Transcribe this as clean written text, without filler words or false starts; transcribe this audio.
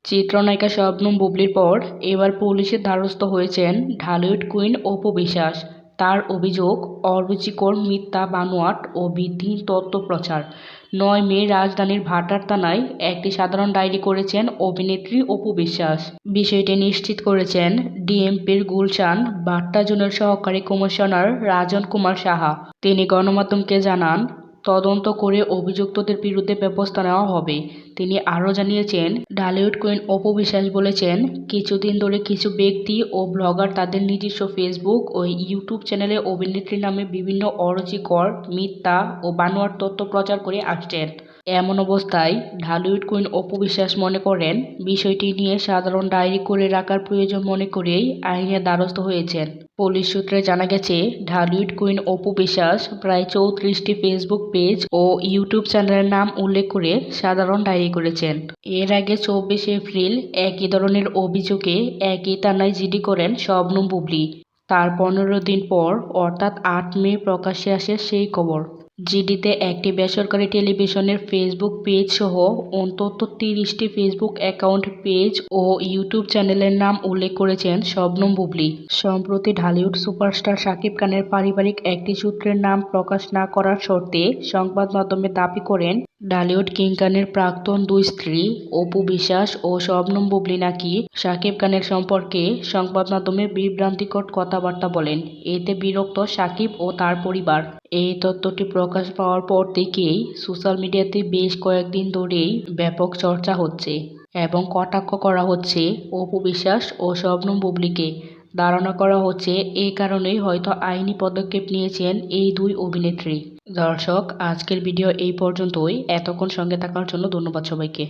চিত্রনায়িকা শবনম বুবলির পর এবার পুলিশের দ্বারস্থ হয়েছেন ঢালিউড কুইন অপু বিশ্বাস। তার অভিযোগ, অরুচিকর মিথ্যা বানোয়াট ও ভিত্তিহীন তথ্য প্রচার। ৯ মে রাজধানীর ভাটার থানায় একটি সাধারণ ডায়েরি করেছেন অভিনেত্রী অপু বিশ্বাস। বিষয়টি নিশ্চিত করেছেন ডিএমপির গুলশান বাট্টাজোনের সহকারী কমিশনার রাজন কুমার সাহা। তিনি গণমাধ্যমকে জানান, তদন্ত করে অভিযুক্তদের বিরুদ্ধে ব্যবস্থা নেওয়া হবে। তিনি আরও জানিয়েছেন, ঢালিউড কুইন অপু বিশ্বাস বলেছেন, কিছুদিন ধরে কিছু ব্যক্তি ও ব্লগার তাদের নিজস্ব ফেসবুক ও ইউটিউব চ্যানেলে অভিনেত্রীর নামে বিভিন্ন অরুচিকর, মিথ্যা ও বানোয়াট তথ্য প্রচার করে আসছেন। এমন অবস্থায় ঢালিউড কুইন অপু বিশ্বাস মনে করেন, বিষয়টি নিয়ে সাধারণ ডায়েরি করে রাখার প্রয়োজন মনে করেই আইনের দ্বারস্থ হয়েছেন। পুলিশ সূত্রে জানা গেছে, ঢালিউড কুইন অপু বিশ্বাস প্রায় 34টি ফেসবুক পেজ ও ইউটিউব চ্যানেলের নাম উল্লেখ করে সাধারণ ডায়েরি করেছেন। এর আগে 24 এপ্রিল একই ধরনের অভিযোগে একই থানায় জিডি করেন শবনম বুবলি। তার 15 দিন পর অর্থাৎ 8 মে প্রকাশ্যে আসে সেই খবর। জিডিতে একটি বেসরকারি টেলিভিশনের ফেসবুক পেজ সহ অন্তত 30টি ফেসবুক অ্যাকাউন্ট, পেজ ও ইউটিউব চ্যানেলের নাম উল্লেখ করেছেন শবনম বুবলি। সম্প্রতি ঢালিউড সুপারস্টার শাকিব খানের পারিবারিক একটি সূত্রের নাম প্রকাশ না করার শর্তে সংবাদ মাধ্যমে দাবি করেন, ঢালিউড কিং খানের প্রাক্তন 2 স্ত্রী অপু বিশ্বাস ও শবনম বুবলি নাকি শাকিব খানের সম্পর্কে সংবাদ মাধ্যমে বিভ্রান্তিকর কথাবার্তা বলেন। এতে বিরক্ত শাকিব ও তার পরিবার। এই তথ্যটি প্রকাশ পাওয়ার পর থেকেই সোশ্যাল মিডিয়াতে বেশ কয়েকদিন ধরেই ব্যাপক চর্চা হচ্ছে এবং কটাক্ষ করা হচ্ছে অপু বিশ্বাস ও শবনম বুবলিকে। ধারণা করা হচ্ছে, এই কারণেই হয়তো আইনি পদক্ষেপ নিয়েছেন এই দুই অভিনেত্রী। দর্শক, আজকের ভিডিও এই পর্যন্তই। এতক্ষণ সঙ্গে থাকার জন্য ধন্যবাদ সবাইকে।